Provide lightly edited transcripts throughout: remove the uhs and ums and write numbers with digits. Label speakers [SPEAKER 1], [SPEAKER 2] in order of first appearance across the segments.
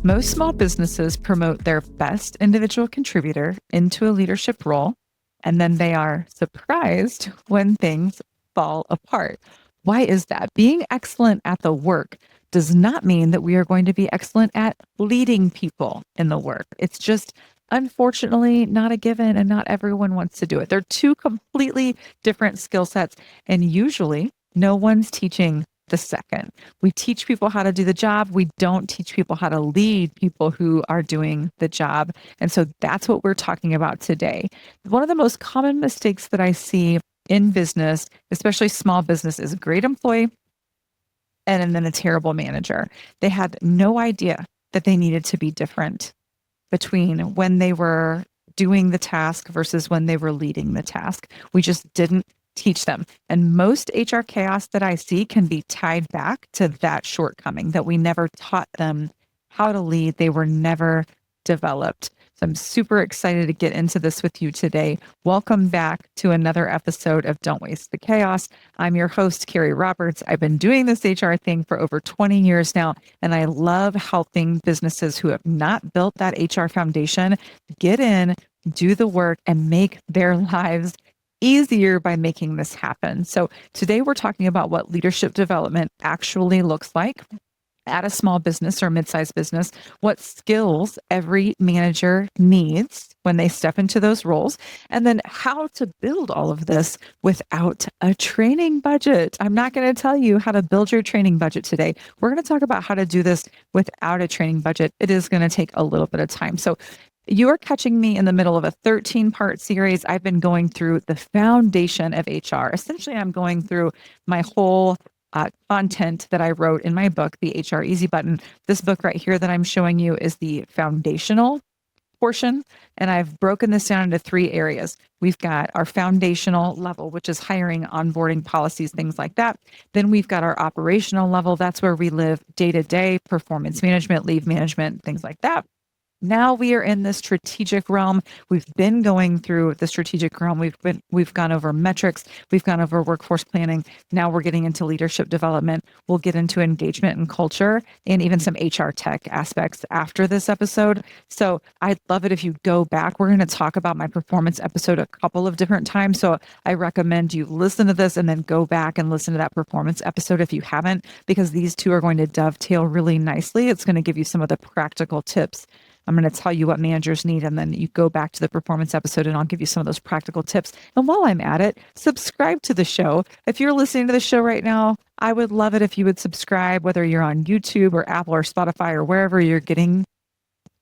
[SPEAKER 1] Most small businesses promote their best individual contributor into a leadership role, and then they are surprised when things fall apart. Why is that? Being excellent at the work does not mean that we are going to be excellent at leading people in the work. It's just unfortunately not a given, and not everyone wants to do it. They're two completely different skill sets, and usually no one's teaching the second. We teach people how to do the job. We don't teach people how to lead people who are doing the job. And so that's what we're talking about today. One of the most common mistakes that I see in business, especially small business, is a great employee and then a terrible manager. They had no idea that they needed to be different between when they were doing the task versus when they were leading the task. We just didn't teach them. And most HR chaos that I see can be tied back to that shortcoming, that we never taught them how to lead. They were never developed. So I'm super excited to get into this with you today. Welcome back to another episode of Don't Waste the Chaos. I'm your host, Kerri Roberts. I've been doing this HR thing for over 20 years now, and I love helping businesses who have not built that HR foundation get in, do the work, and make their lives easier by making this happen. So today we're talking about what leadership development actually looks like at a small business or mid-sized business, what skills every manager needs when they step into those roles, and then how to build all of this without a training budget. I'm not going to tell you how to build your training budget today. We're going to talk about how to do this without a training budget. It is going to take a little bit of time. So you are catching me in the middle of a 13-part series. I've been going through the foundation of HR. Essentially, I'm going through my whole content that I wrote in my book, The HR Easy Button. This book right here that I'm showing you is the foundational portion, and I've broken this down into 3 areas. We've got our foundational level, which is hiring, onboarding, policies, things like that. Then we've got our operational level. That's where we live day-to-day, performance management, leave management, things like that. Now we are in the strategic realm. We've been going through the strategic realm. We've gone over metrics. We've gone over workforce planning. Now we're getting into leadership development. We'll get into engagement and culture, and even some HR tech aspects after this episode. So I'd love it if you go back. We're going to talk about my performance episode a couple of different times. So I recommend you listen to this and then go back and listen to that performance episode if you haven't, because these two are going to dovetail really nicely. It's going to give you some of the practical tips. I'm going to tell you what managers need, and then you go back to the performance episode and I'll give you some of those practical tips. And while I'm at it, subscribe to the show. If you're listening to the show right now, I would love it if you would subscribe, whether you're on YouTube or Apple or Spotify or wherever you're getting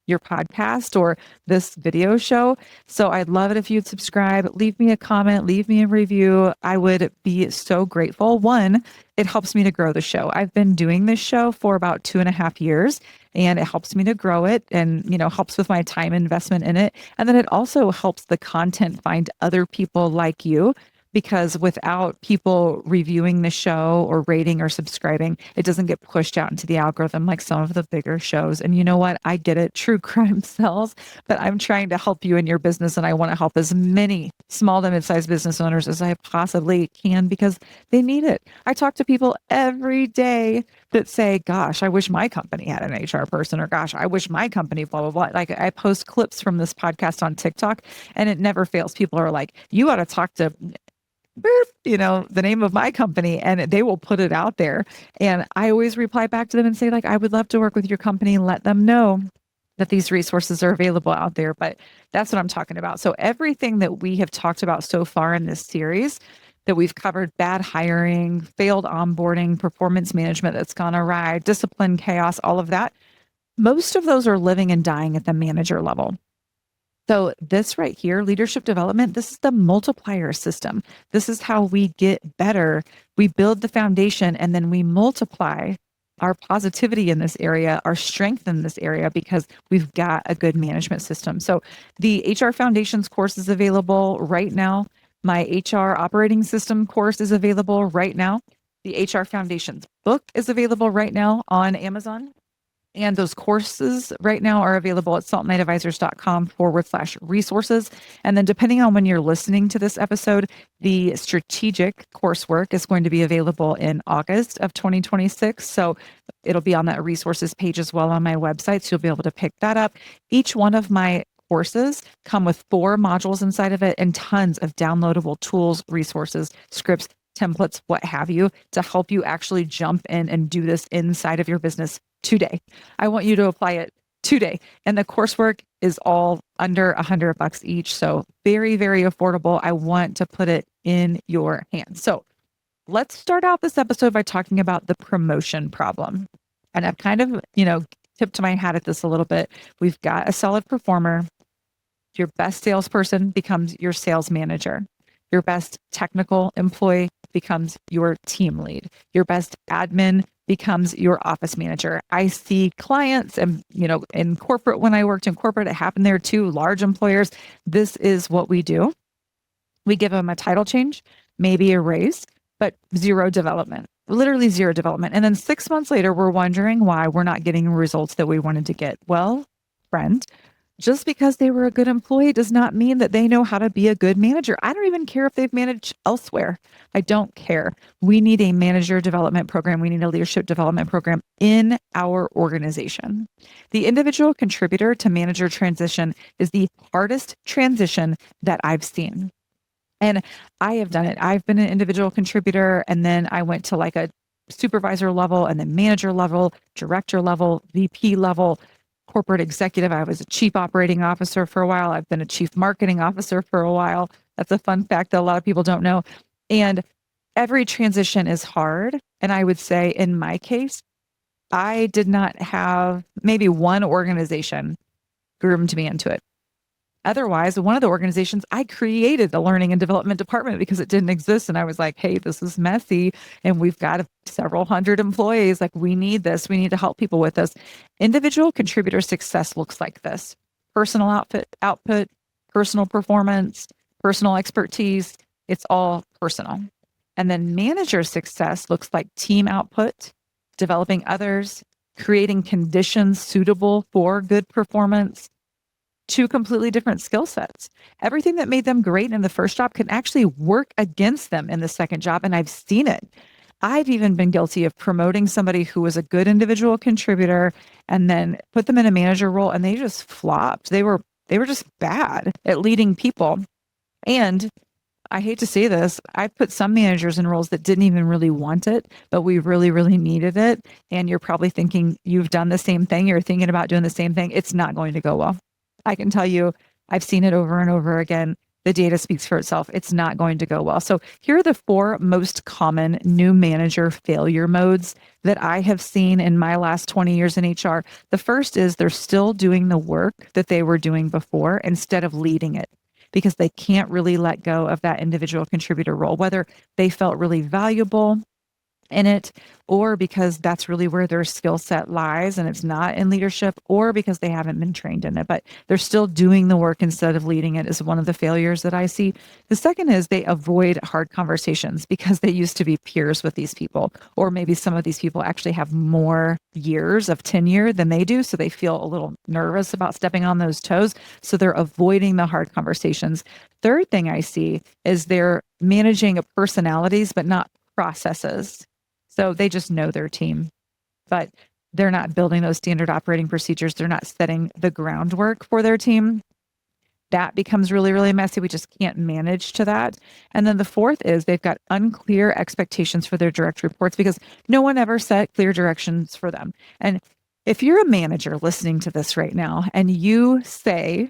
[SPEAKER 1] your podcast or this video show. So I'd love it if you'd subscribe, leave me a comment, leave me a review. I would be so grateful. One, it helps me to grow the show. I've been doing this show for about 2.5 years, and it helps me to grow it and, helps with my time investment in it. And then it also helps the content find other people like you, because without people reviewing the show or rating or subscribing, it doesn't get pushed out into the algorithm like some of the bigger shows. And you know what? I get it. True crime sells, but I'm trying to help you in your business, and I want to help as many small to mid-sized business owners as I possibly can, because they need it. I talk to people every day that say, gosh, I wish my company had an HR person, or gosh, I wish my company, blah, blah, blah. Like, I post clips from this podcast on TikTok, and it never fails. People are like, you ought to talk to the name of my company, and they will put it out there. And I always reply back to them and say, like, I would love to work with your company. Let them know that these resources are available out there. But that's what I'm talking about. So everything that we have talked about so far in this series, that we've covered: bad hiring, failed onboarding, performance management that's gone awry, discipline, chaos, all of that, most of those are living and dying at the manager level. So this right here, leadership development, this is the multiplier system. This is how we get better. We build the foundation, and then we multiply our positivity in this area, our strength in this area, because we've got a good management system. So the HR Foundations course is available right now. My HR Operating System course is available right now. The HR Foundations book is available right now on Amazon. And those courses right now are available at saltnightadvisors.com/resources. And then depending on when you're listening to this episode, the strategic coursework is going to be available in August of 2026. So it'll be on that resources page as well on my website. So you'll be able to pick that up. Each one of my courses come with 4 modules inside of it and tons of downloadable tools, resources, scripts, templates, what have you, to help you actually jump in and do this inside of your business today. I want you to apply it today. And the coursework is all under $100 each. So very, very affordable. I want to put it in your hands. So let's start out this episode by talking about the promotion problem. And I've kind of, tipped my hat at this a little bit. We've got a solid performer. Your best salesperson becomes your sales manager. Your best technical employee becomes your team lead. Your best admin becomes your office manager. I see clients and, in corporate, when I worked in corporate, it happened there too, large employers. This is what we do. We give them a title change, maybe a raise, but zero development, literally zero development. And then 6 months later, we're wondering why we're not getting results that we wanted to get. Well, friend, just because they were a good employee does not mean that they know how to be a good manager. I don't even care if they've managed elsewhere. I don't care. We need a manager development program. We need a leadership development program in our organization. The individual contributor to manager transition is the hardest transition that I've seen. And I have done it. I've been an individual contributor, and then I went to like a supervisor level and then manager level, director level, VP level, corporate executive. I was a chief operating officer for a while. I've been a chief marketing officer for a while. That's a fun fact that a lot of people don't know. And every transition is hard. And I would say in my case, I did not have maybe one organization groomed me into it. Otherwise, one of the organizations, I created the learning and development department because it didn't exist. And I was like, hey, this is messy. And we've got several hundred employees. Like, we need this. We need to help people with this. Individual contributor success looks like this: personal output, personal performance, personal expertise. It's all personal. And then manager success looks like team output, developing others, creating conditions suitable for good performance. 2 completely different skill sets. Everything that made them great in the first job can actually work against them in the second job. And I've seen it. I've even been guilty of promoting somebody who was a good individual contributor and then put them in a manager role, and they just flopped. They were just bad at leading people. And I hate to say this, I put some managers in roles that didn't even really want it, but we really, really needed it. And you're probably thinking you've done the same thing. You're thinking about doing the same thing. It's not going to go well. I can tell you, I've seen it over and over again. The data speaks for itself. It's not going to go well. So here are the 4 most common new manager failure modes that I have seen in my last 20 years in HR. The first is they're still doing the work that they were doing before instead of leading it, because they can't really let go of that individual contributor role, whether they felt really valuable in it, or because that's really where their skill set lies and it's not in leadership, or because they haven't been trained in it, but they're still doing the work instead of leading it, is one of the failures that I see. The second is they avoid hard conversations because they used to be peers with these people, or maybe some of these people actually have more years of tenure than they do. So they feel a little nervous about stepping on those toes. So they're avoiding the hard conversations. Third thing I see is they're managing personalities, but not processes. So they just know their team, but they're not building those standard operating procedures. They're not setting the groundwork for their team. That becomes really, really messy. We just can't manage to that. And then the fourth is they've got unclear expectations for their direct reports because no one ever set clear directions for them. And if you're a manager listening to this right now and you say,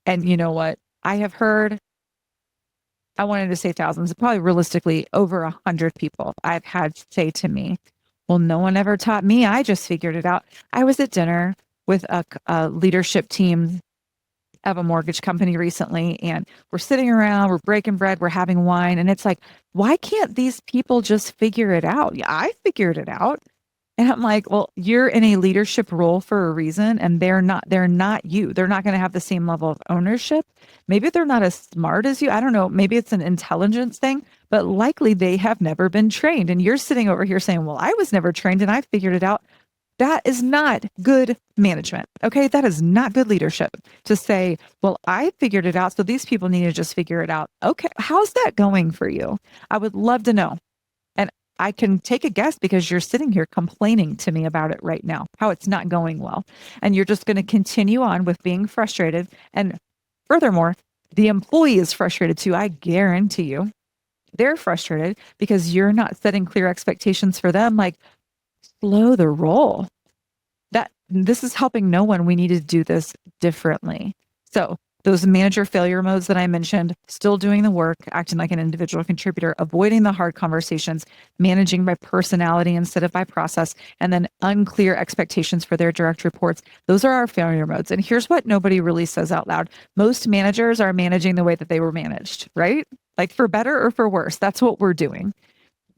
[SPEAKER 1] and you know what, I have heard, I wanted to say thousands, probably realistically over 100 people I've had say to me, well, no one ever taught me. I just figured it out. I was at dinner with a leadership team of a mortgage company recently, and we're sitting around, we're breaking bread, we're having wine. And it's like, why can't these people just figure it out? Yeah, I figured it out. And I'm like, well, you're in a leadership role for a reason, and they're not you. They're not going to have the same level of ownership. Maybe they're not as smart as you. I don't know. Maybe it's an intelligence thing, but likely they have never been trained. And you're sitting over here saying, well, I was never trained and I figured it out. That is not good management. Okay. That is not good leadership to say, well, I figured it out. So these people need to just figure it out. Okay. How's that going for you? I would love to know. And I can take a guess because you're sitting here complaining to me about it right now, how it's not going well. And you're just going to continue on with being frustrated. And furthermore, the employee is frustrated too. I guarantee you they're frustrated because you're not setting clear expectations for them. Like, slow the roll. That this is helping no one. We need to do this differently. So those manager failure modes that I mentioned, still doing the work, acting like an individual contributor, avoiding the hard conversations, managing by personality instead of by process, and then unclear expectations for their direct reports. Those are our failure modes. And here's what nobody really says out loud. Most managers are managing the way that they were managed, right? Like for better or for worse. That's what we're doing.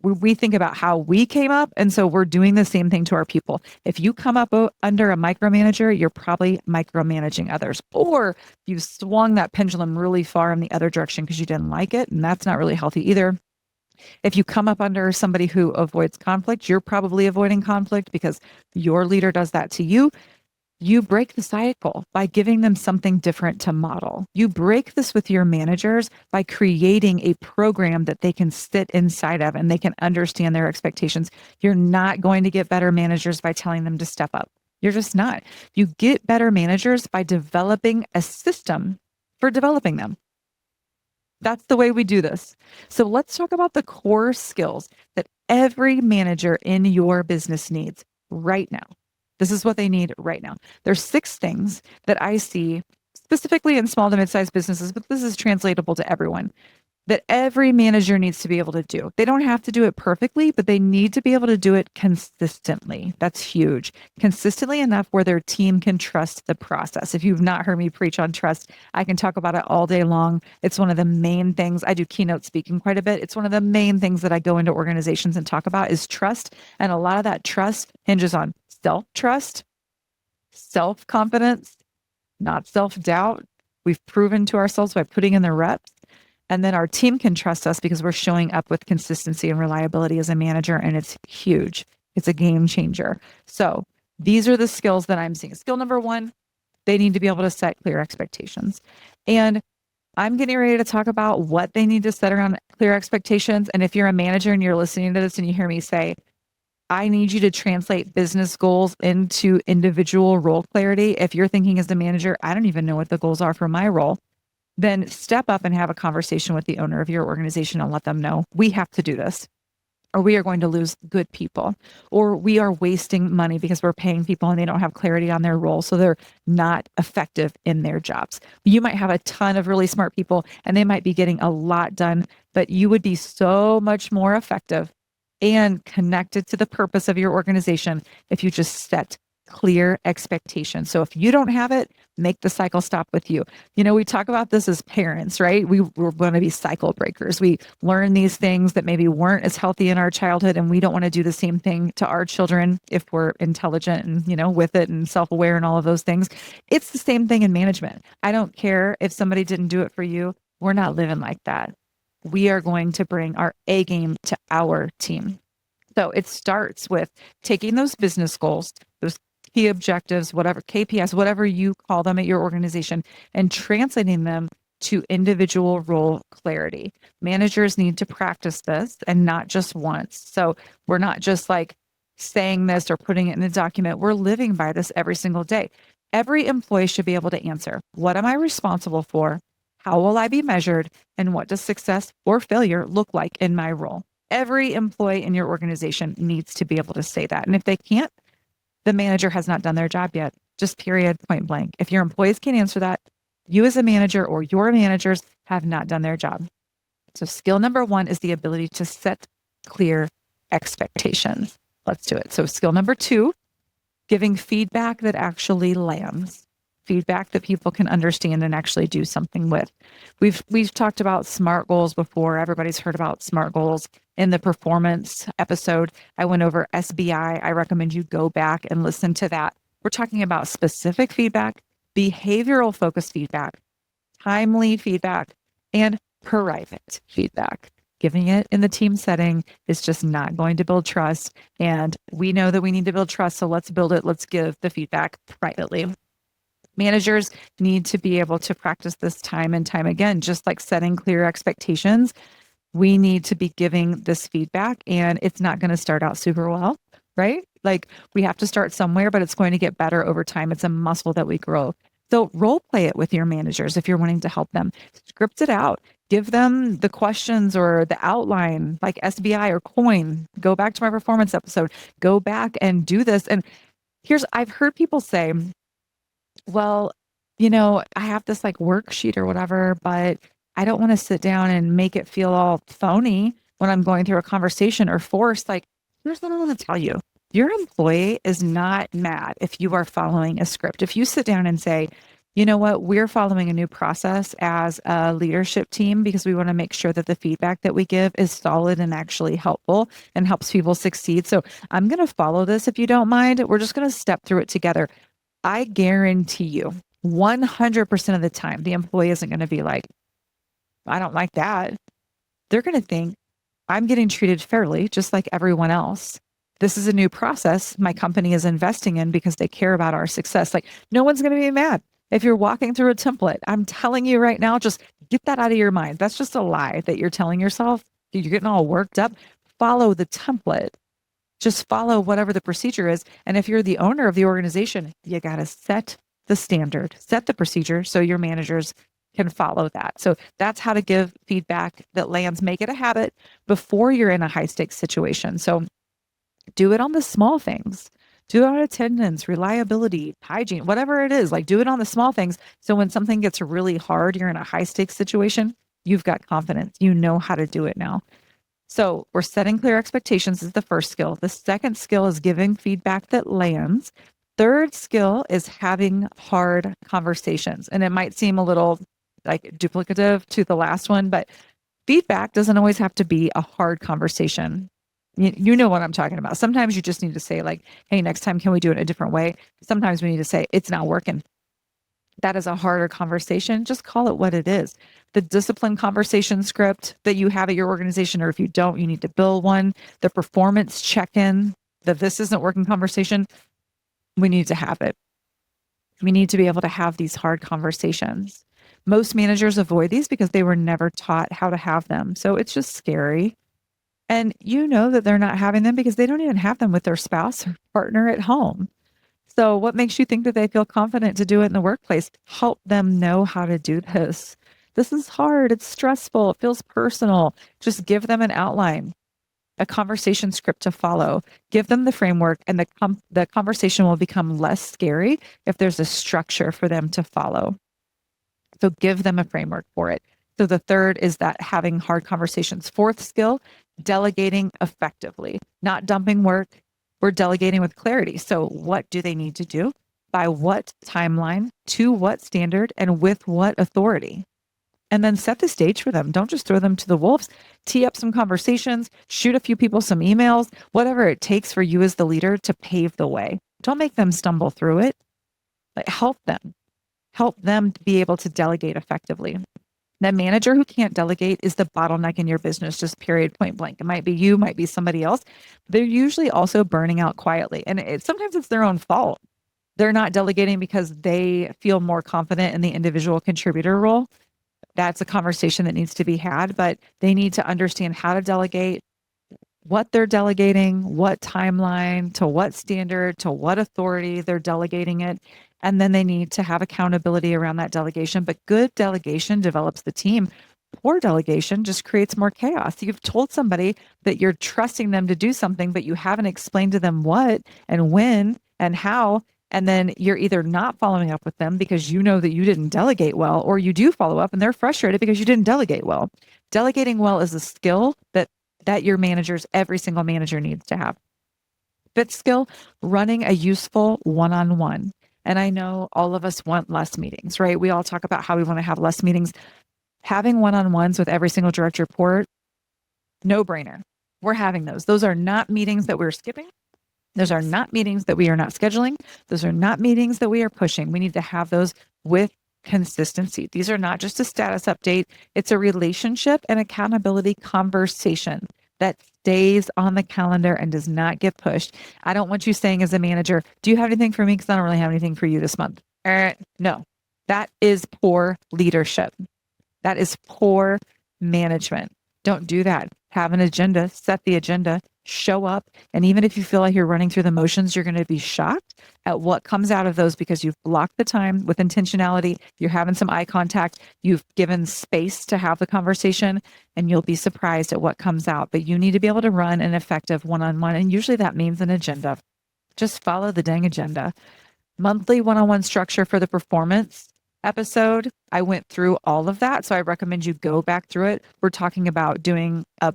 [SPEAKER 1] We think about how we came up. And so we're doing the same thing to our people. If you come up under a micromanager, you're probably micromanaging others, or you swung that pendulum really far in the other direction because you didn't like it. And that's not really healthy either. If you come up under somebody who avoids conflict, you're probably avoiding conflict because your leader does that to you. You break the cycle by giving them something different to model. You break this with your managers by creating a program that they can sit inside of and they can understand their expectations. You're not going to get better managers by telling them to step up. You're just not. You get better managers by developing a system for developing them. That's the way we do this. So let's talk about the core skills that every manager in your business needs right now. This is what they need right now. There's 6 things that I see specifically in small to mid-sized businesses, but this is translatable to everyone, that every manager needs to be able to do. They don't have to do it perfectly, but they need to be able to do it consistently. That's huge. Consistently enough where their team can trust the process. If you've not heard me preach on trust, I can talk about it all day long. It's one of the main things. I do keynote speaking quite a bit. It's one of the main things that I go into organizations and talk about is trust. And a lot of that trust hinges on self-trust, self-confidence, not self-doubt. We've proven to ourselves by putting in the reps. And then our team can trust us because we're showing up with consistency and reliability as a manager. And it's huge. It's a game changer. So these are the skills that I'm seeing. Skill number 1, they need to be able to set clear expectations. And I'm getting ready to talk about what they need to set around clear expectations. And if you're a manager and you're listening to this and you hear me say, I need you to translate business goals into individual role clarity. If you're thinking as the manager, I don't even know what the goals are for my role, then step up and have a conversation with the owner of your organization and let them know we have to do this, or we are going to lose good people, or we are wasting money because we're paying people and they don't have clarity on their role. So they're not effective in their jobs. You might have a ton of really smart people and they might be getting a lot done, but you would be so much more effective and connected to the purpose of your organization if you just set clear expectations. So if you don't have it, make the cycle stop with you. You know, we talk about this as parents, right? We're going to be cycle breakers. We learn these things that maybe weren't as healthy in our childhood, and we don't want to do the same thing to our children if we're intelligent and, with it and self-aware and all of those things. It's the same thing in management. I don't care if somebody didn't do it for you. We're not living like that. We are going to bring our A game to our team. So it starts with taking those business goals, those key objectives, whatever KPIs, whatever you call them at your organization, and translating them to individual role clarity. Managers need to practice this and not just once. So we're not just like saying this or putting it in a document. We're living by this every single day. Every employee should be able to answer, what am I responsible for? How will I be measured? And what does success or failure look like in my role? Every employee in your organization needs to be able to say that. And if they can't, the manager has not done their job yet. Just period, point blank. If your employees can't answer that, you as a manager or your managers have not done their job. So skill number 1 is the ability to set clear expectations. Let's do it. So skill number 2, giving feedback that actually lands. Feedback that people can understand and actually do something with. We've talked about SMART goals before. Everybody's heard about SMART goals. In the performance episode, I went over SBI. I recommend you go back and listen to that. We're talking about specific feedback, behavioral focused feedback, timely feedback, and private feedback. Giving it in the team setting is just not going to build trust. And we know that we need to build trust. So let's build it. Let's give the feedback privately. Managers need to be able to practice this time and time again, just like setting clear expectations. We need to be giving this feedback, and it's not going to start out super well, right? Like we have to start somewhere, but it's going to get better over time. It's a muscle that we grow. So role play it with your managers if you're wanting to help them. Script it out. Give them the questions or the outline, like SBI or COIN. Go back to my performance episode. Go back and do this. And I've heard people say, well, I have this like worksheet or whatever, but I don't want to sit down and make it feel all phony when I'm going through a conversation or forced. Like, here's what I want to tell you. Your employee is not mad if you are following a script. If you sit down and say, you know what, we're following a new process as a leadership team because we want to make sure that the feedback that we give is solid and actually helpful and helps people succeed. So I'm going to follow this if you don't mind. We're just going to step through it together. I guarantee you 100% of the time, the employee isn't going to be like, I don't like that. They're going to think, I'm getting treated fairly, just like everyone else. This is a new process my company is investing in because they care about our success. Like, no one's going to be mad if you're walking through a template. I'm telling you right now, just get that out of your mind. That's just a lie that you're telling yourself. You're getting all worked up. Follow the template. Just follow whatever the procedure is. And if you're the owner of the organization, you got to set the standard, set the procedure so your managers can follow that. So that's how to give feedback that lands. Make it a habit before you're in a high stakes situation. So do it on the small things. Do it on attendance, reliability, hygiene, whatever it is. Like do it on the small things. So when something gets really hard, you're in a high stakes situation, you've got confidence. You know how to do it now. So we're setting clear expectations is the first skill. The second skill is giving feedback that lands. Third skill is having hard conversations. And it might seem a little like duplicative to the last one, but feedback doesn't always have to be a hard conversation. You know what I'm talking about. Sometimes you just need to say like, hey, next time, can we do it a different way? Sometimes we need to say, it's not working. That is a harder conversation. Just call it what it is. The discipline conversation script that you have at your organization, or if you don't, you need to build one. The performance check-in, the this isn't working conversation, we need to have it. We need to be able to have these hard conversations. Most managers avoid these because they were never taught how to have them. So it's just scary. And you know that they're not having them because they don't even have them with their spouse or partner at home. So what makes you think that they feel confident to do it in the workplace? Help them know how to do this. This is hard. It's stressful. It feels personal. Just give them an outline, a conversation script to follow. Give them the framework, and the conversation will become less scary if there's a structure for them to follow. So give them a framework for it. So the third is that having hard conversations. Fourth skill, delegating effectively, not dumping work. We're delegating with clarity. So what do they need to do? By what timeline? To what standard? And with what authority? And then set the stage for them. Don't just throw them to the wolves. Tee up some conversations, shoot a few people some emails, whatever it takes for you as the leader to pave the way. Don't make them stumble through it. Like help them. Help them to be able to delegate effectively. The manager who can't delegate is the bottleneck in your business, just period, point blank. It might be you, might be somebody else. They're usually also burning out quietly. And sometimes it's their own fault. They're not delegating because they feel more confident in the individual contributor role. That's a conversation that needs to be had, but they need to understand how to delegate, what they're delegating, what timeline, to what standard, to what authority they're delegating it. And then they need to have accountability around that delegation. But good delegation develops the team. Poor delegation just creates more chaos. You've told somebody that you're trusting them to do something, but you haven't explained to them what and when and how. And then you're either not following up with them because you know that you didn't delegate well, or you do follow up and they're frustrated because you didn't delegate well. Delegating well is a skill that your managers, every single manager needs to have. Fifth skill, running a useful one-on-one. And I know all of us want less meetings, right? We all talk about how we want to have less meetings. Having one-on-ones with every single direct report, no brainer. We're having those. Those are not meetings that we're skipping. Those are not meetings that we are not scheduling. Those are not meetings that we are pushing. We need to have those with consistency. These are not just a status update. It's a relationship and accountability conversation that stays on the calendar and does not get pushed. I don't want you saying as a manager, do you have anything for me? Because I don't really have anything for you this month. No, that is poor leadership. That is poor management. Don't do that. Have an agenda, set the agenda, show up. And even if you feel like you're running through the motions, you're going to be shocked at what comes out of those because you've blocked the time with intentionality. You're having some eye contact. You've given space to have the conversation, and you'll be surprised at what comes out. But you need to be able to run an effective one-on-one. And usually that means an agenda. Just follow the dang agenda. Monthly one-on-one structure for the performance episode, I went through all of that. So I recommend you go back through it. We're talking about doing a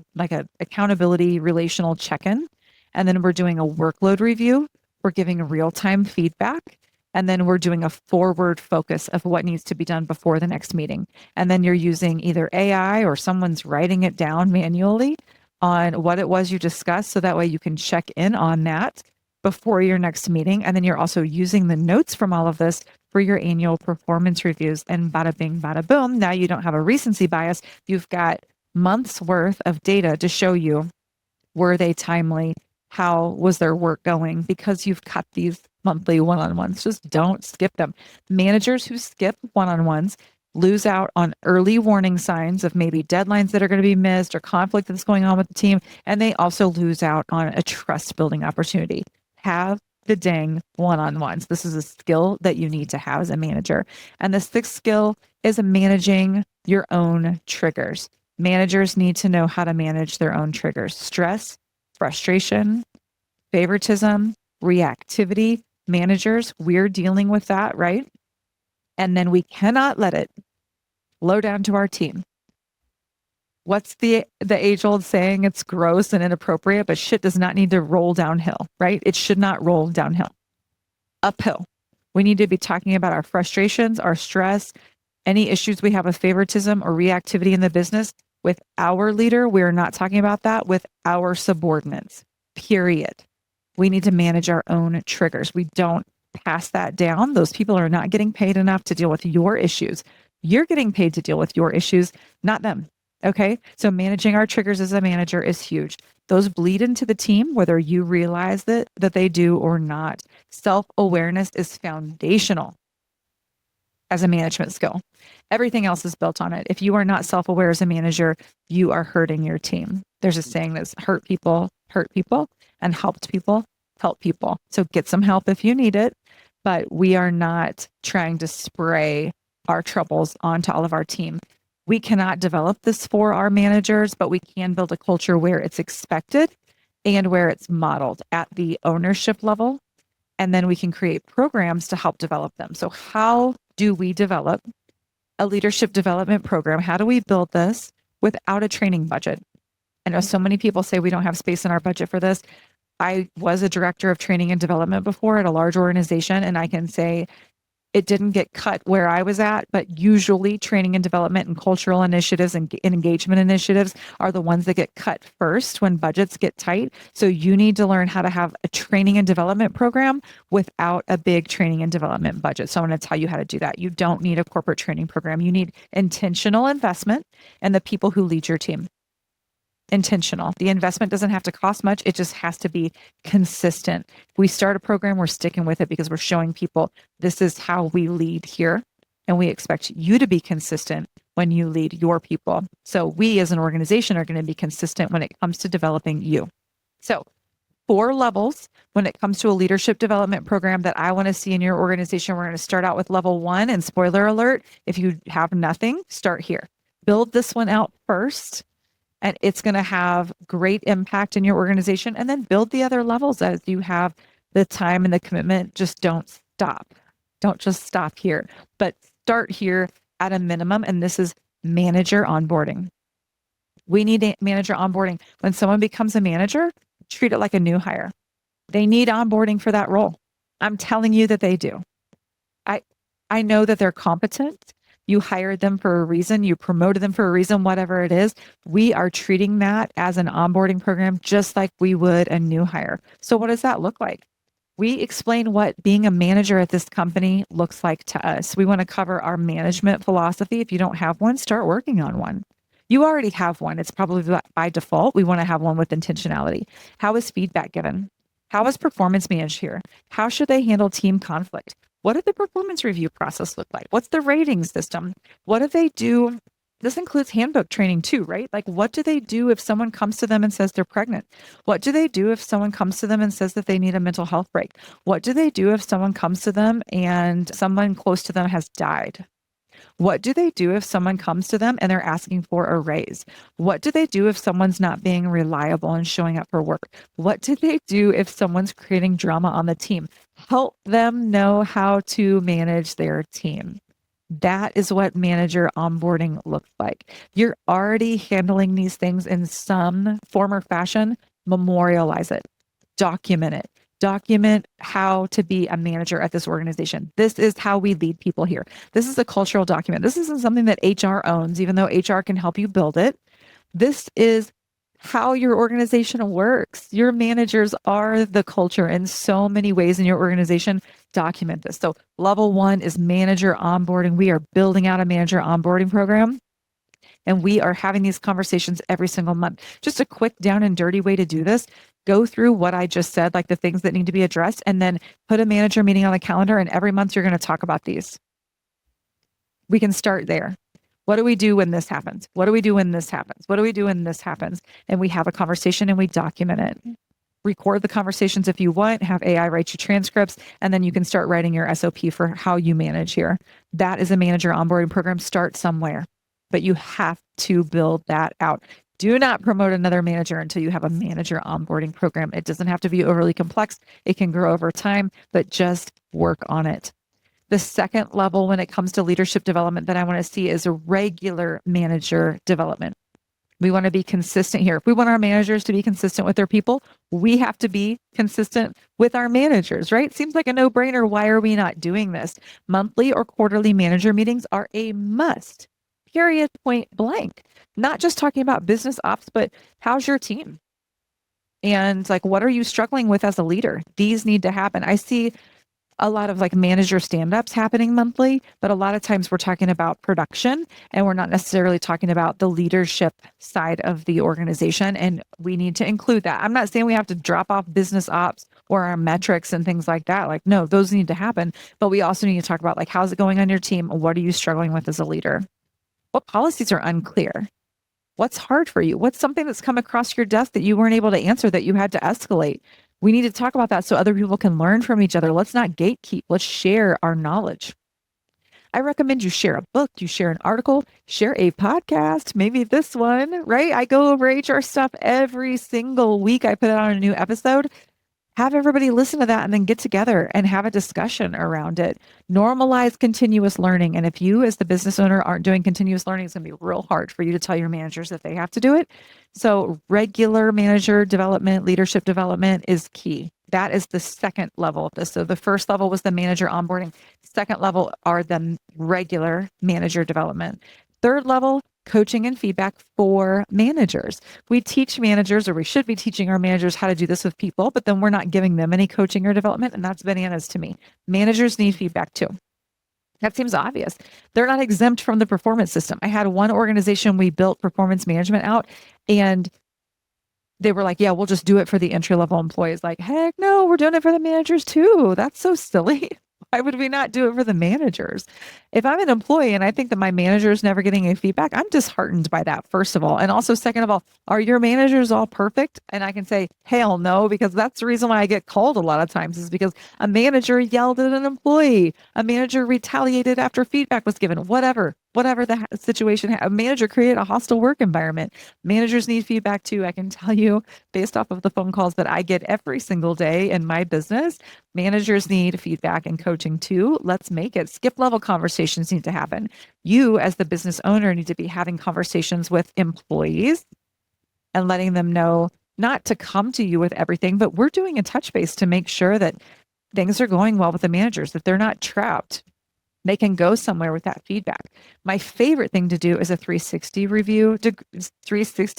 [SPEAKER 1] accountability relational check-in. And then we're doing a workload review. We're giving real-time feedback. And then we're doing a forward focus of what needs to be done before the next meeting. And then you're using either AI or someone's writing it down manually on what it was you discussed. So that way you can check in on that before your next meeting. And then you're also using the notes from all of this for your annual performance reviews, and bada bing, bada boom. Now you don't have a recency bias. You've got months worth of data to show you, were they timely? How was their work going? Because you've cut these monthly one-on-ones. Just don't skip them. Managers who skip one-on-ones lose out on early warning signs of maybe deadlines that are going to be missed or conflict that's going on with the team. And they also lose out on a trust building opportunity. Have the dang one-on-ones. This is a skill that you need to have as a manager. And the sixth skill is managing your own triggers. Managers need to know how to manage their own triggers. Stress, frustration, favoritism, reactivity. Managers, we're dealing with that, right? And then we cannot let it flow down to our team. What's the age-old saying? It's gross and inappropriate, but shit does not need to roll downhill, right? It should not roll downhill. Uphill. We need to be talking about our frustrations, our stress, any issues we have with favoritism or reactivity in the business. With our leader, we're not talking about that with our subordinates, period. We need to manage our own triggers. We don't pass that down. Those people are not getting paid enough to deal with your issues. You're getting paid to deal with your issues, not them. Okay. So managing our triggers as a manager is huge. Those bleed into the team, whether you realize that they do or not. Self-awareness is foundational as a management skill. Everything else is built on it. If you are not self-aware as a manager, you are hurting your team. There's a saying that's hurt people, and helped people, help people. So get some help if you need it, but we are not trying to spray our troubles onto all of our team. We cannot develop this for our managers, but we can build a culture where it's expected and where it's modeled at the ownership level. And then we can create programs to help develop them. So how do we develop a leadership development program? How do we build this without a training budget? I know so many people say we don't have space in our budget for this. I was a director of training and development before at a large organization, and I can say it didn't get cut where I was at, but usually training and development and cultural initiatives and engagement initiatives are the ones that get cut first when budgets get tight. So you need to learn how to have a training and development program without a big training and development budget. So I'm going to tell you how to do that. You don't need a corporate training program. You need intentional investment in the people who lead your team. Intentional. The investment doesn't have to cost much. It just has to be consistent. If we start a program, we're sticking with it because we're showing people this is how we lead here. And we expect you to be consistent when you lead your people. So we as an organization are going to be consistent when it comes to developing you. So 4 levels when it comes to a leadership development program that I want to see in your organization. We're going to start out with level 1, and spoiler alert, if you have nothing, start here. Build this one out first. And it's going to have great impact in your organization, and then build the other levels as you have the time and the commitment. Just don't stop. Don't just stop here, but start here at a minimum. And this is manager onboarding. We need manager onboarding. When someone becomes a manager, treat it like a new hire. They need onboarding for that role. I'm telling you that they do. I know that they're competent. You hired them for a reason. You promoted them for a reason, whatever it is. We are treating that as an onboarding program, just like we would a new hire. So what does that look like? We explain what being a manager at this company looks like to us. We want to cover our management philosophy. If you don't have one, start working on one. You already have one. It's probably by default. We want to have one with intentionality. How is feedback given? How is performance managed here? How should they handle team conflict? What did the performance review process look like? What's the rating system? What do they do? This includes handbook training too, right? Like, what do they do if someone comes to them and says they're pregnant? What do they do if someone comes to them and says that they need a mental health break? What do they do if someone comes to them and someone close to them has died? What do they do if someone comes to them and they're asking for a raise? What do they do if someone's not being reliable and showing up for work? What do they do if someone's creating drama on the team? Help them know how to manage their team. That is what manager onboarding looks like. You're already handling these things in some form or fashion. Memorialize it, document it. Document how to be a manager at this organization. This is how we lead people here. This is a cultural document. This isn't something that HR owns, even though HR can help you build it. This is how your organization works. Your managers are the culture in so many ways in your organization. Document this. So level 1 is manager onboarding. We are building out a manager onboarding program, and we are having these conversations every single month. Just a quick down and dirty way to do this. Go through what I just said, like the things that need to be addressed, and then put a manager meeting on the calendar. And every month you're going to talk about these. We can start there. What do we do when this happens? What do we do when this happens? What do we do when this happens? And we have a conversation and we document it. Record the conversations if you want, have AI write you transcripts, and then you can start writing your SOP for how you manage here. That is a manager onboarding program. Start somewhere, but you have to build that out. Do not promote another manager until you have a manager onboarding program. It doesn't have to be overly complex. It can grow over time, but just work on it. The second level when it comes to leadership development that I want to see is a regular manager development. We want to be consistent here. If we want our managers to be consistent with their people, we have to be consistent with our managers, right? Seems like a no-brainer. Why are we not doing this? Monthly or quarterly manager meetings are a must, period, point blank. Not just talking about business ops, but how's your team? And like, what are you struggling with as a leader? These need to happen. I see a lot of like manager stand-ups happening monthly, but a lot of times we're talking about production and we're not necessarily talking about the leadership side of the organization. And we need to include that. I'm not saying we have to drop off business ops or our metrics and things like that. Like, no, those need to happen. But we also need to talk about like, how's it going on your team? What are you struggling with as a leader? What policies are unclear? What's hard for you? What's something that's come across your desk that you weren't able to answer that you had to escalate? We need to talk about that so other people can learn from each other. Let's not gatekeep. Let's share our knowledge. I recommend you share a book, you share an article, share a podcast, maybe this one, right? I go over HR stuff every single week. I put out on a new episode. Have everybody listen to that and then get together and have a discussion around it. Normalize continuous learning. And if you as the business owner aren't doing continuous learning, it's going to be real hard for you to tell your managers that they have to do it. So regular manager development, leadership development is key. That is the second level of this. So the first level was the manager onboarding. Second level are the regular manager development. Third level, coaching and feedback for managers. We teach managers, or we should be teaching our managers how to do this with people, but then we're not giving them any coaching or development. And that's bananas to me. Managers need feedback too. That seems obvious. They're not exempt from the performance system. I had one organization, we built performance management out, and they were like, yeah, we'll just do it for the entry-level employees. Like, heck no, we're doing it for the managers too. That's so silly. Why would we not do it for the managers? If I'm an employee and I think that my manager is never getting any feedback, I'm disheartened by that, first of all. And also, second of all, are your managers all perfect? And I can say, hell no, because that's the reason why I get called a lot of times is because a manager yelled at an employee. A manager retaliated after feedback was given, whatever the situation, a manager created a hostile work environment. Managers need feedback too. I can tell you based off of the phone calls that I get every single day in my business, managers need feedback and coaching too. Let's make it. Skip level conversations need to happen. You as the business owner need to be having conversations with employees and letting them know not to come to you with everything, but we're doing a touch base to make sure that things are going well with the managers, that they're not trapped. They can go somewhere with that feedback. My favorite thing to do is a 360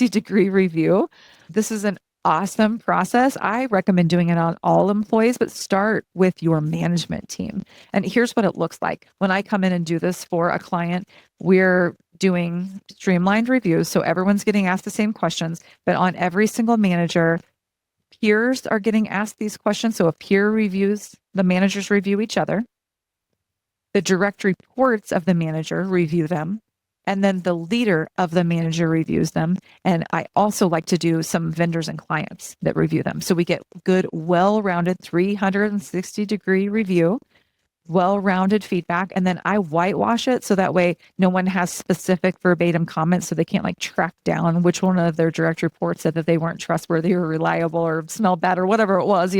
[SPEAKER 1] degree review. This is an awesome process. I recommend doing it on all employees, but start with your management team. And here's what it looks like. When I come in and do this for a client, we're doing streamlined reviews. So everyone's getting asked the same questions, but on every single manager, peers are getting asked these questions. So a peer reviews, the managers review each other. The direct reports of the manager review them. And then the leader of the manager reviews them. And I also like to do some vendors and clients that review them. So we get good, well-rounded 360-degree review, well-rounded feedback. And then I whitewash it so that way no one has specific verbatim comments so they can't like track down which one of their direct reports said that they weren't trustworthy or reliable or smelled bad or whatever it was.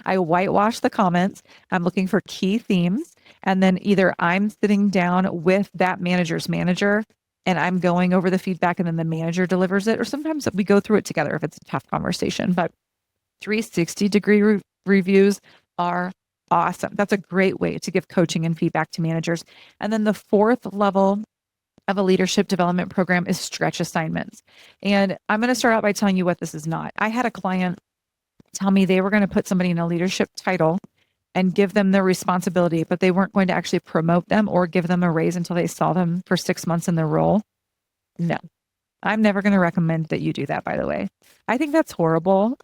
[SPEAKER 1] I whitewash the comments. I'm looking for key themes. And then either I'm sitting down with that manager's manager and I'm going over the feedback and then the manager delivers it, or sometimes we go through it together if it's a tough conversation. But 360-degree reviews are awesome. That's a great way to give coaching and feedback to managers. And then the fourth level of a leadership development program is stretch assignments. And I'm going to start out by telling you what this is not. I had a client tell me they were going to put somebody in a leadership title and give them the responsibility, but they weren't going to actually promote them or give them a raise until they saw them for 6 months in their role. No, I'm never going to recommend that you do that, by the way. I think that's horrible.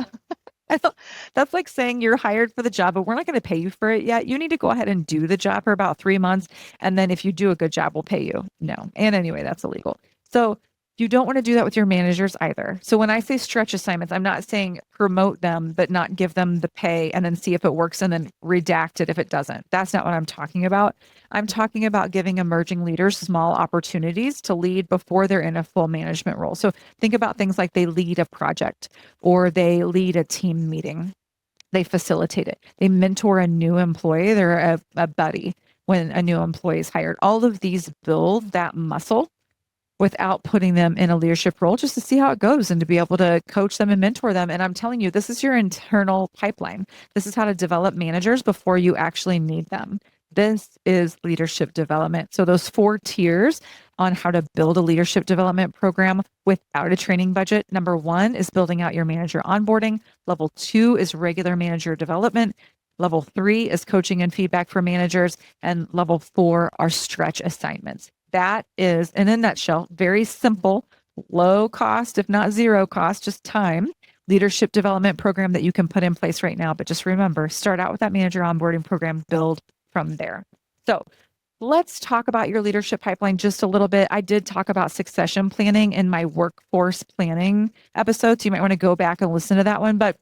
[SPEAKER 1] That's like saying you're hired for the job, but we're not going to pay you for it yet. You need to go ahead and do the job for about 3 months. And then if you do a good job, we'll pay you. No. And anyway, that's illegal. So you don't want to do that with your managers either. So when I say stretch assignments, I'm not saying promote them, but not give them the pay and then see if it works and then redact it if it doesn't. That's not what I'm talking about. I'm talking about giving emerging leaders small opportunities to lead before they're in a full management role. So think about things like they lead a project or they lead a team meeting. They facilitate it. They mentor a new employee. They're a buddy when a new employee is hired. All of these build that muscle without putting them in a leadership role, just to see how it goes and to be able to coach them and mentor them. And I'm telling you, this is your internal pipeline. This is how to develop managers before you actually need them. This is leadership development. So those 4 tiers on how to build a leadership development program without a training budget. Number 1 is building out your manager onboarding. Level 2 is regular manager development. Level 3 is coaching and feedback for managers. And level 4 are stretch assignments. That is, in a nutshell, very simple, low cost, if not zero cost, just time, leadership development program that you can put in place right now. But just remember, start out with that manager onboarding program, build from there. So let's talk about your leadership pipeline just a little bit. I did talk about succession planning in my workforce planning episodes. You might want to go back and listen to that one. But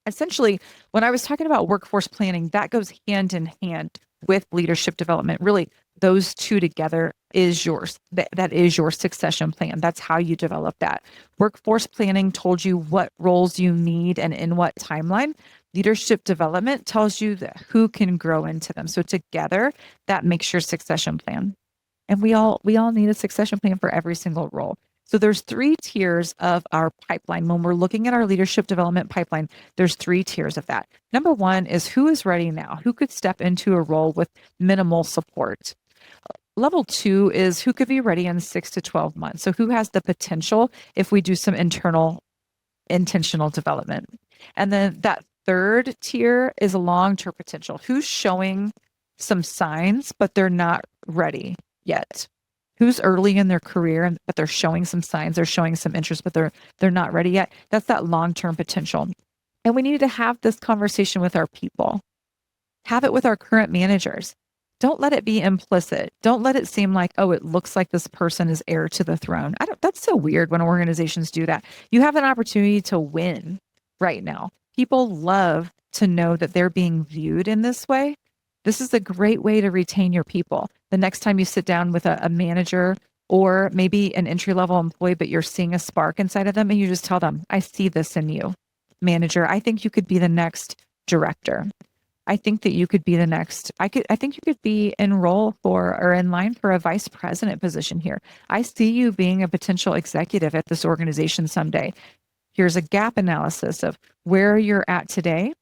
[SPEAKER 1] essentially, when I was talking about workforce planning, that goes hand in hand with leadership development. Really, those two together is yours. That is your succession plan. That's how you develop that. Workforce planning told you what roles you need and in what timeline. Leadership development tells you who can grow into them. So together, that makes your succession plan. And we all need a succession plan for every single role. So there's 3 tiers of our pipeline. When we're looking at our leadership development pipeline, there's 3 tiers of that. Number 1 is who is ready now? Who could step into a role with minimal support? Level 2 is who could be ready in 6 to 12 months. So who has the potential if we do some intentional development. And then that 3rd tier is a long-term potential. Who's showing some signs, but they're not ready yet? Who's early in their career, but they're showing some signs, they're showing some interest, but they're not ready yet? That's that long-term potential. And we need to have this conversation with our people. Have it with our current managers. Don't let it be implicit. Don't let it seem like, oh, it looks like this person is heir to the throne. That's so weird when organizations do that. You have an opportunity to win right now. People love to know that they're being viewed in this way. This is a great way to retain your people. The next time you sit down with a manager or maybe an entry-level employee, but you're seeing a spark inside of them and you just tell them, I see this in you, manager. I think you could be the next director. I think that you could be the next, I think you could be enrolled for or in line for a vice president position here. I see you being a potential executive at this organization someday. Here's a gap analysis of where you're at today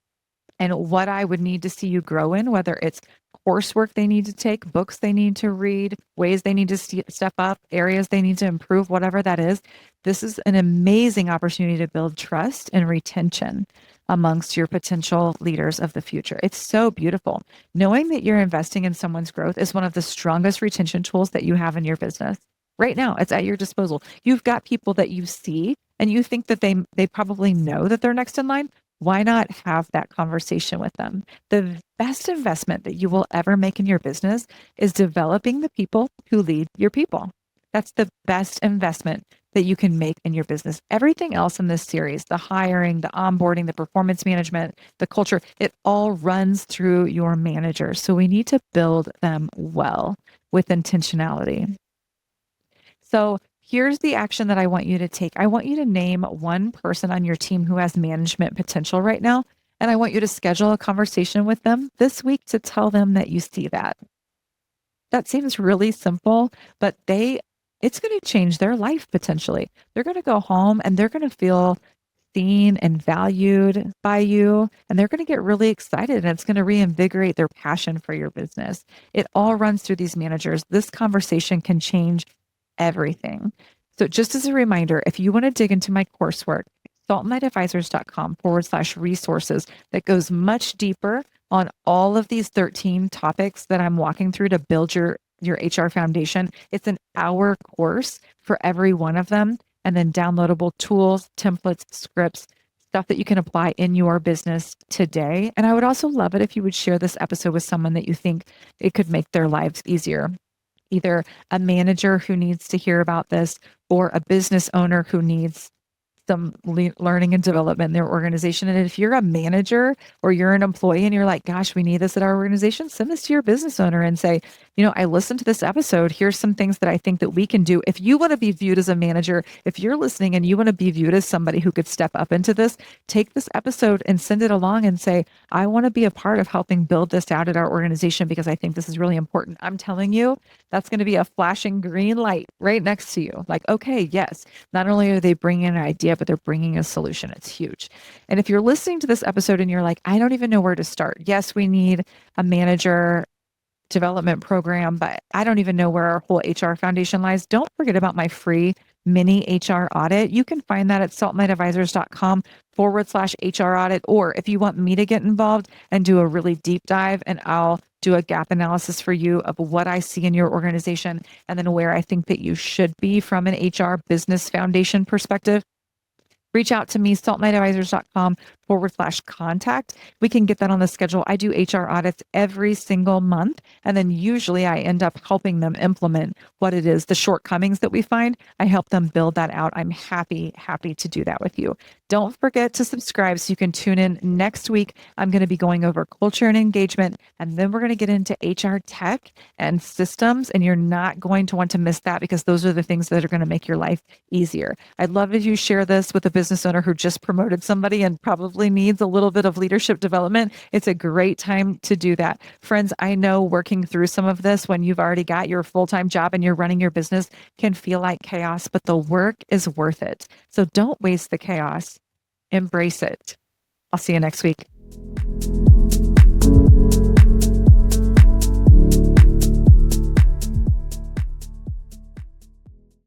[SPEAKER 1] and what I would need to see you grow in, whether it's coursework they need to take, books they need to read, ways they need to step up, areas they need to improve, whatever that is. This is an amazing opportunity to build trust and retention amongst your potential leaders of the future. It's so beautiful. Knowing that you're investing in someone's growth is one of the strongest retention tools that you have in your business. Right now, it's at your disposal. You've got people that you see and you think that they probably know that they're next in line. Why not have that conversation with them? The best investment that you will ever make in your business is developing the people who lead your people. That's the best investment that you can make in your business. Everything else in this series, the hiring, the onboarding, the performance management, the culture, it all runs through your managers. So we need to build them well with intentionality. So here's the action that I want you to take. I want you to name one person on your team who has management potential right now. And I want you to schedule a conversation with them this week to tell them that you see that. That seems really simple, but it's going to change their life potentially. They're going to go home and they're going to feel seen and valued by you, and they're going to get really excited, and it's going to reinvigorate their passion for your business. It all runs through these managers. This conversation can change everything. So just as a reminder, if you want to dig into my coursework, saltandlightadvisors.com/resources that goes much deeper on all of these 13 topics that I'm walking through to build your HR foundation. It's an hour course for every one of them, and then downloadable tools, templates, scripts, stuff that you can apply in your business today. And I would also love it if you would share this episode with someone that you think it could make their lives easier. Either a manager who needs to hear about this or a business owner who needs some learning and development in their organization. And if you're a manager or you're an employee and you're like, gosh, we need this at our organization, send this to your business owner and say, I listened to this episode. Here's some things that I think that we can do. If you want to be viewed as a manager, if you're listening and you want to be viewed as somebody who could step up into this, take this episode and send it along and say, I want to be a part of helping build this out at our organization because I think this is really important. I'm telling you, that's going to be a flashing green light right next to you. Like, okay, yes, not only are they bringing an idea, but they're bringing a solution. It's huge. And if you're listening to this episode and you're like, I don't even know where to start. Yes, we need a manager development program, but I don't even know where our whole HR foundation lies. Don't forget about my free mini HR audit. You can find that at saltandlightadvisors.com/HR audit. Or if you want me to get involved and do a really deep dive, and I'll do a gap analysis for you of what I see in your organization and then where I think that you should be from an HR business foundation perspective, reach out to me, saltandlightadvisors.com/contact. We can get that on the schedule. I do HR audits every single month. And then usually I end up helping them implement what it is, the shortcomings that we find. I help them build that out. I'm happy to do that with you. Don't forget to subscribe so you can tune in next week. I'm going to be going over culture and engagement, and then we're going to get into HR tech and systems. And you're not going to want to miss that because those are the things that are going to make your life easier. I'd love if you share this with a business owner who just promoted somebody and probably needs a little bit of leadership development. It's a great time to do that. Friends, I know working through some of this when you've already got your full-time job and you're running your business can feel like chaos, but the work is worth it. So don't waste the chaos. Embrace it. I'll see you next week.